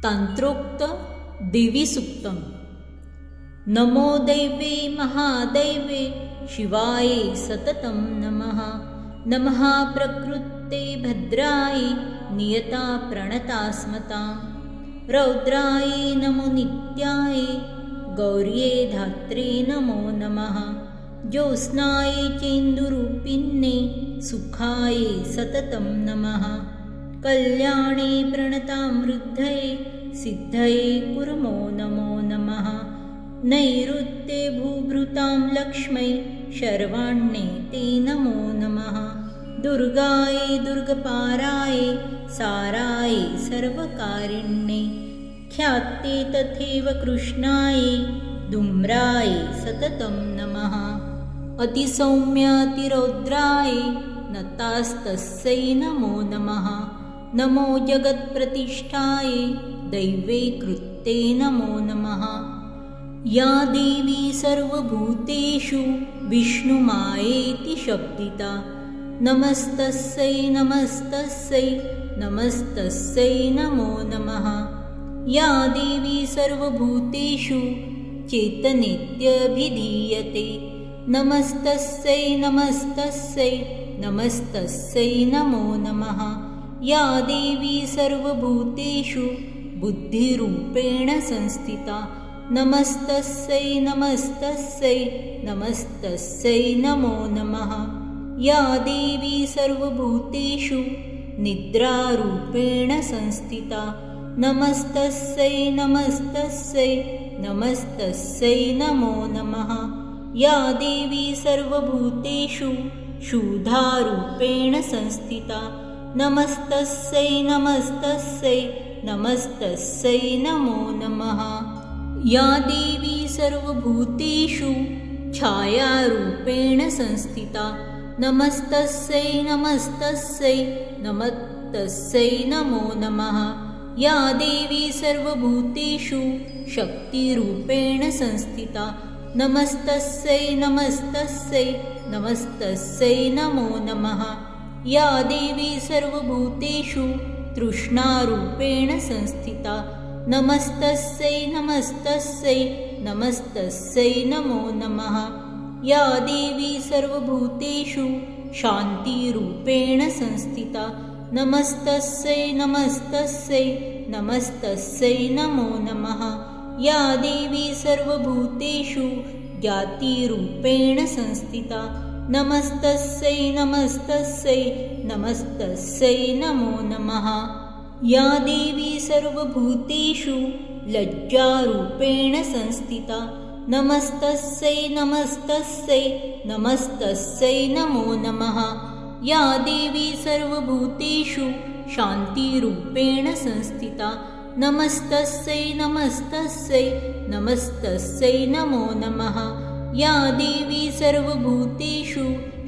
तंत्रोक्त देवी सुक्तम। नमो दैवे महादैवे शिवाय सततं नमः। नमः प्रकृते भद्राय नियता प्रणता स्मता। रौद्राय नमो नित्याय गौर्ये धात्रे नमो नमः। ज्योत्स्नाय चेन्दुरूपिण्ये सुखाय सततं नमः। कल्याणे प्रणतामृद्धये सिद्धये कुर्मो नमो नमः। नैऋत्ये भूभृतां लक्ष्मै शर्वाण्ये ते नमो नमः। दुर्गाय दुर्गपाराय साराय सर्वकारिण्ये ख्याते तथैव कृष्णाय धूम्राय सततं नमः। अतिसौम्यातिरौद्राय नतास्तस्यै नमो नमः। नमो जगत्प्रतिष्ठाय दैवे कृते नमो नमः। या देवी सर्वभूतेषु विष्णुमायेति शब्दिता नमस्तस्यै नमस्तस्यै नमस्तस्यै नमो नमः। या देवी सर्वभूतेषु चेतनेत्यभिधीयते नमस्तस्यै नमस्तस्यै नमस्तस्यै नमो नमः। या देवी सर्वभूतेषु बुद्धिरूपेण संस्थिता नमस्तस्यै नमस्तस्यै नमस्तस्यै नमो नमः। या देवी सर्वभूतेषु निद्रारूपेण संस्थिता नमस्तस्यै नमस्तस्यै नमस्तस्यै नमो नमः। या देवी सर्वभूतेषु क्षुधारूपेण संस्थिता नमस्तस्यै नमस्तस्यै नमस्तस्यै नमो नमः। या देवी सर्वभूतेषु छायारूपेण संस्थिता नमस्तस्यै नमस्तस्यै नमस्तस्यै नमो नमः। या देवी सर्वभूतेषु शक्तिरूपेण संस्थिता नमस्तस्यै नमस्तस्यै नमस्तस्यै नमो नमः। या देवी सर्वभूतेषु तृष्णारूपेण संस्थिता नमस्तस्यै नमस्तस्यै नमस्तस्यै नमो नमः। या देवी सर्वभूतेषु शान्तिरूपेण संस्थिता नमस्तस्यै नमस्तस्यै नमस्तस्यै नमो नमः। या देवी सर्वभूतेषु ज्ञातिरूपेण संस्थिता नमस्तस्यै नमस्तस्यै नमस्तस्यै नमो नमः। या देवी सर्वभूतेषु लज्जारूपेण संस्थिता नमस्तस्यै नमस्तस्यै नमस्तस्यै नमो नमः। या देवी सर्वभूतेषु शान्तिरूपेण संस्थिता नमस्तस्यै नमस्तस्यै नमस्तस्यै नमो नमः। या देवी सर्वभूतेषु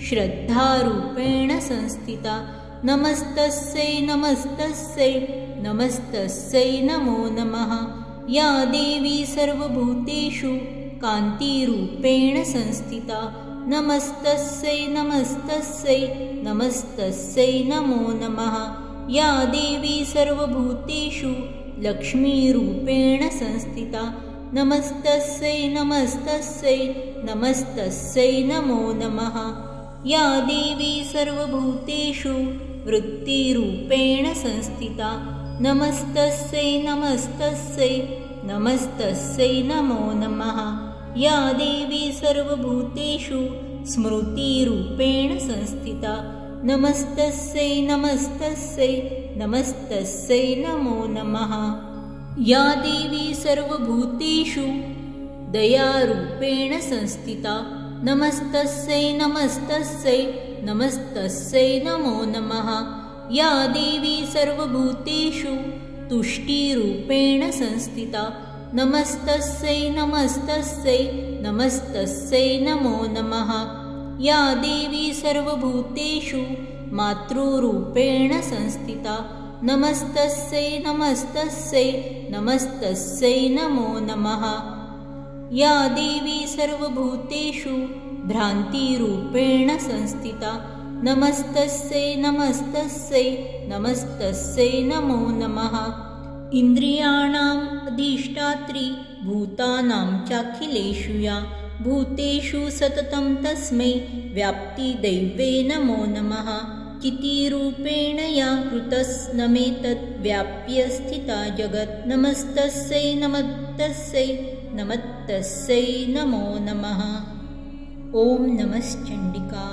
श्रद्धारूपेण संस्थिता नमस्तस्यै नमस्तस्यै नमस्तस्यै नमो नमः। या देवी सर्वभूतेषु कान्तिरूपेण संस्थिता नमस्तस्यै नमस्तस्यै नमस्तस्यै नमो नमः। या देवी सर्वभूतेषु लक्ष्मीरूपेण संस्थिता नमस्तस्यै नमस्तस्यै नमस्तस्यै नमो नमः। या देवी सर्वभूतेषु वृत्तिरूपेण संस्थिता नमस्तस्यै नमस्तस्यै नमस्तस्यै नमो नमः। या देवी सर्वभूतेषु स्मृतिरूपेण संस्थिता नमस्तस्यै नमस्तस्यै नमस्तस्यै नमो नमः। या देवी सर्वभूतेषु दयारूपेण संस्थिता नमस्तस्यै नमस्तस्यै नमस्तस्यै नमो नमः। या देवी सर्वभूतेषु तुष्टिरूपेण संस्थिता नमस्तस्यै नमस्तस्यै नमस्तस्यै नमो नमः। या देवी सर्वभूतेषु मातृरूपेण संस्थिता नमस्तस्यै नमस्तस्यै नमस्तस्यै नमो नमः। या देवी सर्वभूतेषु भ्रान्तिरूपेण संस्थिता नमस्तस्यै नमस्तस्यै नमस्तस्यै नमो नमः। इन्द्रियाणाम् अधिष्ठात्री भूतानां चाखिलेषु या भूतेषु सततं तस्मै व्याप्तिदैवे नमो नमः। चितिरूपेण या कृतस्नमेतत् व्याप्य स्थिता जगत् नमस्तस्यै नमस्तस्यै नमस्तस्यै नमो नमः। ॐ नमश्चण्डिका।